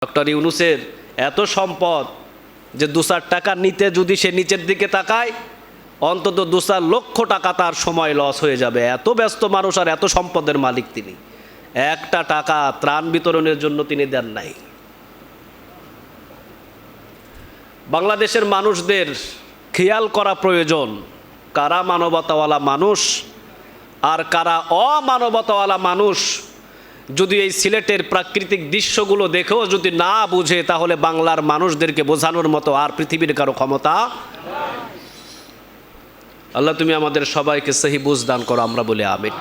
Doctor ইউনূসের এত সম্পদ যে ২-৪ টাকা নিতে যদি সে নিচের দিকে তাকায় অন্তত ২-৪ লক্ষ টাকা তার সময় লস হয়ে যাবে। এত ব্যস্ত মানুষ আর এত সম্পদের মালিক তিনি। একটা টাকা ত্রাণ বিতরণের জন্য তিনি দেন নাই। বাংলাদেশের মানুষদের খেয়াল করা প্রয়োজন কারা মানবতাওয়ালা মানুষ আর কারা অমানবতাওয়ালা মানুষ। যদি এই সিলেটের প্রাকৃতিক দৃশ্যগুলো দেখেও যদি না বুঝে তাহলে বাংলার মানুষদেরকে বোঝানোর মতো আর পৃথিবীর কারো ক্ষমতা। আল্লাহ তুমি আমাদের সবাইকে সহি বুঝ দান করো, আমরা বলি আমিন।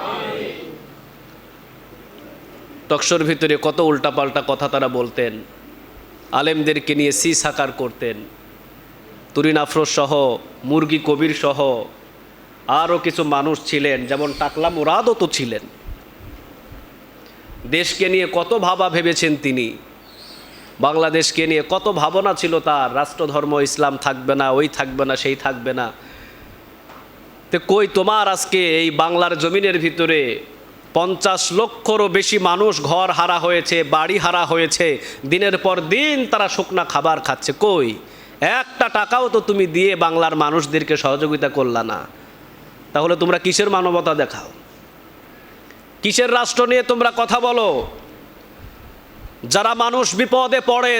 টকশোর ভিতরে কত উল্টাপাল্টা কথা তারা বলতেন, আলেমদেরকে নিয়ে সাকার করতেন। তুরিন আফরোজ সহ, মুরগি কবির সহ আরও কিছু মানুষ ছিলেন, যেমন টাকলা মুরাদও তো ছিলেন। দেশকে নিয়ে কত ভাবা ভেবেছেন তিনি, বাংলাদেশকে নিয়ে কত ভাবনা ছিল তার। রাষ্ট্রধর্ম ইসলাম থাকবে না, ওই থাকবে না, সেই থাকবে না। তো কই তোমার আজকে এই বাংলার জমিনের ভিতরে ৫০ লক্ষরও বেশি মানুষ ঘর হারা হয়েছে, বাড়ি হারা হয়েছে, দিনের পর দিন তারা শুকনা খাবার খাচ্ছে। কই একটা টাকাও তো তুমি দিয়ে বাংলার মানুষদেরকে সহযোগিতা করলা না। তাহলে তোমরা কিসের মানবতা দেখাও, কিসের রাষ্ট্র নিয়ে তোমরা কথা বলো? যারা মানুষ বিপদে পড়ে,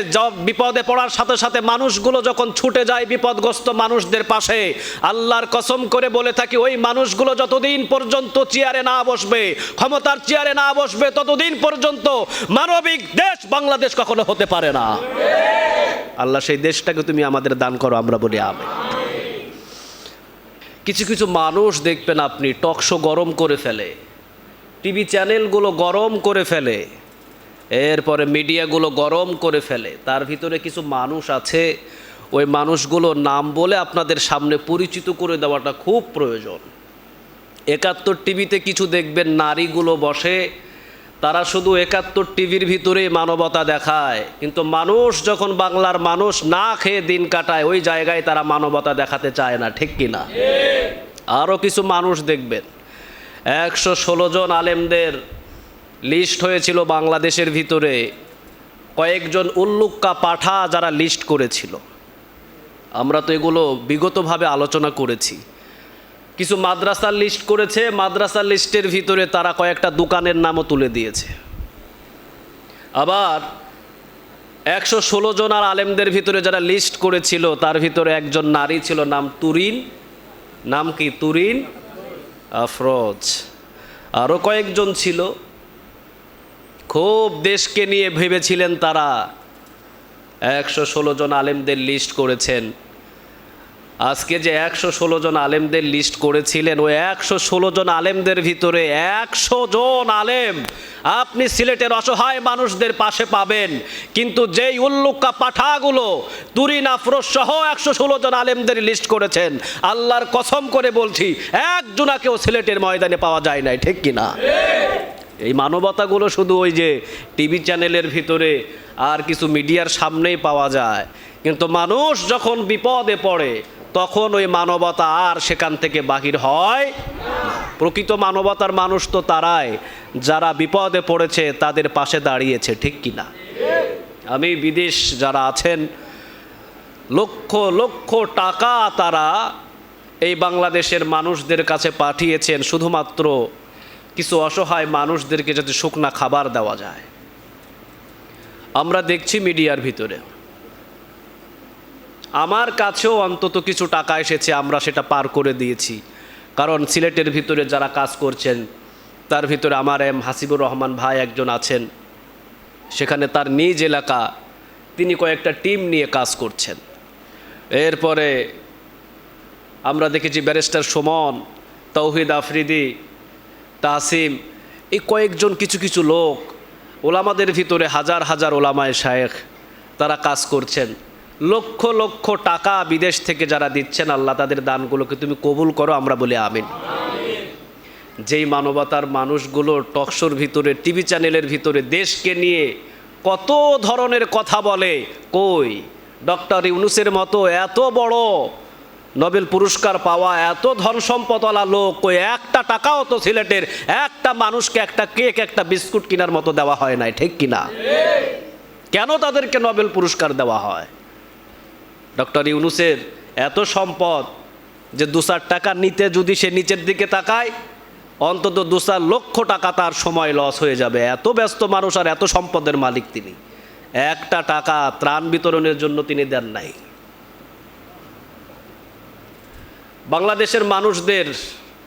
বিপদে পড়ার সাথে সাথে মানুষগুলো যখন ছুটে যায় বিপদগ্রস্ত মানুষদের পাশে, আল্লাহর কসম করে বলে থাকি ওই মানুষগুলো যতদিন পর্যন্ত চেয়ারে না বসবে, ক্ষমতার চেয়ারে না বসবে, ততদিন পর্যন্ত মানবিক দেশ বাংলাদেশ কখনো হতে পারে না। আল্লাহ সেই দেশটাকে তুমি আমাদের দান করো, আমরা বলি আমিন। কিছু কিছু মানুষ দেখবেন আপনি টকশো গরম করে ফেলে, টিভি চ্যানেলগুলো গরম করে ফেলে, এরপরে মিডিয়াগুলো গরম করে ফেলে। তার ভিতরে কিছু মানুষ আছে, ওই মানুষগুলোর নাম বলে আপনাদের সামনে পরিচিত করে দেওয়াটা খুব প্রয়োজন। ৭১ টিভিতে কিছু দেখবেন নারীগুলো বসে, তারা শুধু ৭১ টিভির ভিতরে মানবতা দেখায়, কিন্তু মানুষ যখন বাংলার মানুষ না খেয়ে দিন কাটায় ওই জায়গায় তারা মানবতা দেখাতে চায় না, ঠিক কিনা? আরও কিছু মানুষ দেখবেন ১১৬ জন আলেমদের লিস্ট হয়েছিল বাংলাদেশের ভিতরে, কয়েকজন উল্লুক্কা পাঠা যারা লিস্ট করেছিল। আমরা তো এগুলো বিগতভাবে আলোচনা করেছি। কিছু মাদ্রাসার লিস্ট করেছে, মাদ্রাসার লিস্টের ভিতরে তারা কয়েকটা দোকানের নামও তুলে দিয়েছে। আবার ১১৬ জন আর আলেমদের ভিতরে যারা লিস্ট করেছিল তার ভিতরে একজন নারী ছিল, নাম তুরিন, নাম কি? তুরিন আফরোজ। আরও কয়েকজন ছিল, খুব দেশকে নিয়ে ভেবেছিলেন তারা। ১১৬ জন আলেমদের লিস্ট করেছেন। আজকে যে ১১৬ জন আলেমদের লিস্ট করেছিলেন, ওই ১১৬ জন আলেমদের ভিতরে ১০০ জন আলেম আপনি সিলেটের অসহায় মানুষদের পাশে পাবেন, কিন্তু যেই উল্লুক্কা পাঠাগুলো তুরিন আফরোজ সহ ১১৬ জন আলেমদের লিস্ট করেছেন, আল্লাহর কসম করে বলছি একজনাকেও সিলেটের ময়দানে পাওয়া যায় নাই, ঠিক কিনা? এই মানবতাগুলো শুধু ওই যে টিভি চ্যানেলের ভিতরে আর কিছু মিডিয়ার সামনেই পাওয়া যায়, কিন্তু মানুষ যখন বিপদে পড়ে তখন ওই মানবতা আর সেখান থেকে বাহির হয়। প্রকৃত মানবতার মানুষ তো তারাই যারা বিপদে পড়েছে তাদের পাশে দাঁড়িয়েছে, ঠিক কিনা? আমি বিদেশ যারা আছেন লক্ষ লক্ষ টাকা তারা এই বাংলাদেশের মানুষদের কাছে পাঠিয়েছেন শুধুমাত্র কিছু অসহায় মানুষদেরকে যাতে শুকনা খাবার দেওয়া যায়। আমরা দেখছি মিডিয়ার ভিতরে, আমার কাছেও অন্তত কিছু টাকা এসেছে, আমরা সেটা পার করে দিয়েছি। কারণ সিলেটের ভিতরে যারা কাজ করছেন তার ভিতরে আমার হাসিবুর রহমান ভাই একজন আছেন, সেখানে তার নিজ এলাকা, তিনি কয়েকটা টিম নিয়ে কাজ করছেন। এরপরে আমরা দেখেছি ব্যারিস্টার সুমন, তৌহিদ আফ্রিদি, তাসিম, এই কয়েকজন কিছু কিছু লোক, ওলামাদের ভিতরে হাজার হাজার ওলামায়ে শায়েখ, তারা কাজ করছেন। লক্ষ লক্ষ টাকা বিদেশ থেকে যারা দিচ্ছেন, আল্লাহ তাদের দানগুলোকে তুমি কবুল করো, আমরা বলি আমিন। যেই মানবতার মানুষগুলো টকশোর ভিতরে, টিভি চ্যানেলের ভিতরে দেশকে নিয়ে কত ধরনের কথা বলে, কই ডক্টর ইউনূসের মতো এত বড় নোবেল পুরস্কার পাওয়া, এত ধন সম্পদওয়ালা লোক, কই একটা টাকাও তো সিলেটের একটা মানুষকে একটা কেক, একটা বিস্কুট কেনার মতো দেওয়া হয় নাই, ঠিক কিনা? কেন তাদেরকে নোবেল পুরস্কার দেওয়া হয়? ডক্টর ইউনূসের এত সম্পদ যে 2-4 টাকা নিতে যদি সে নিচের দিকে তাকায়, অন্তত 2-4 লক্ষ টাকা তার সময় লস হয়ে যাবে। এত ব্যস্ত মানুষ আর এত সম্পদের মালিক তিনি। একটা টাকা ত্রাণ বিতরণের জন্য তিনি দেন নাই। বাংলাদেশের মানুষদের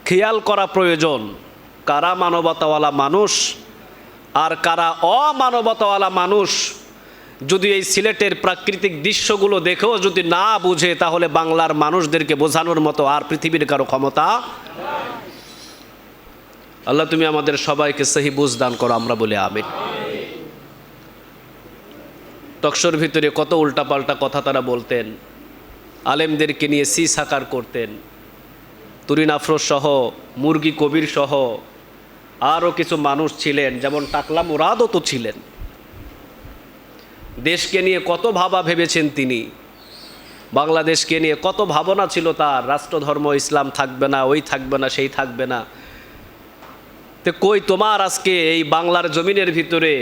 খেয়াল করা প্রয়োজন, কারা মানবতাওয়ালা মানুষ আর কারা অমানবতাওয়ালা মানুষ। যদি এই সিলেটের প্রাকৃতিক দৃশ্যগুলো দেখেও যদি না বুঝে, তাহলে বাংলার মানুষদেরকে বোঝানোর মতো আর পৃথিবীর কারো ক্ষমতা। আল্লাহ তুমি আমাদের সবাইকে সহি বুঝ দান করো, আমরা বলি আমিন। টকশোর ভিতরে কত উল্টাপাল্টা কথা তারা বলতেন, আলেমদেরকে নিয়ে সাকার করতেন। তুরিন আফরোজ সহ, মুরগি কবির সহ আরও কিছু মানুষ ছিলেন, যেমন টাকলা মুরাদও তো ছিলেন। দেশকে নিয়ে কত ভাবা ভেবেছেন তিনি, বাংলাদেশকে নিয়ে কত ভাবনা ছিল তার। রাষ্ট্রধর্ম ইসলাম থাকবে না, ওই থাকবে না, সেই থাকবে না। তো কই তোমার আজকে এই বাংলার জমিনের ভিতরে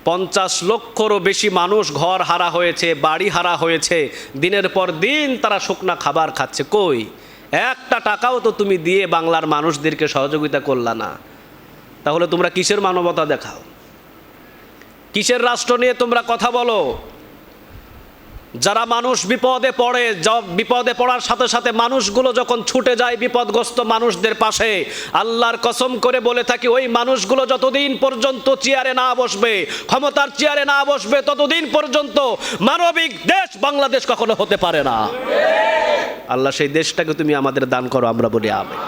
50 লক্ষরও বেশি মানুষ ঘর হারা হয়েছে, বাড়ি হারা হয়েছে, দিনের পর দিন তারা শুকনা খাবার খাচ্ছে। কই একটা টাকাও তো তুমি দিয়ে বাংলার মানুষদেরকে সহযোগিতা করলা না। তাহলে তোমরা কিসের মানবতা দেখাও? কিসের রাষ্ট্র নিয়ে তোমরা কথা বলো? যারা মানুষ বিপদে পড়ে, বিপদে পড়ার সাথে সাথে মানুষগুলো যখন ছুটে যায় বিপদগ্রস্ত মানুষদের পাশে, আল্লাহর কসম করে বলে থাকি, ওই মানুষগুলো যতদিন পর্যন্ত চেয়ারে না বসবে, ক্ষমতার চেয়ারে না বসবে, ততদিন পর্যন্ত মানবিক দেশ বাংলাদেশ কখনো হতে পারে না। আল্লাহ সেই দেশটাকে তুমি আমাদের দান করো, আমরা বলি আমিন।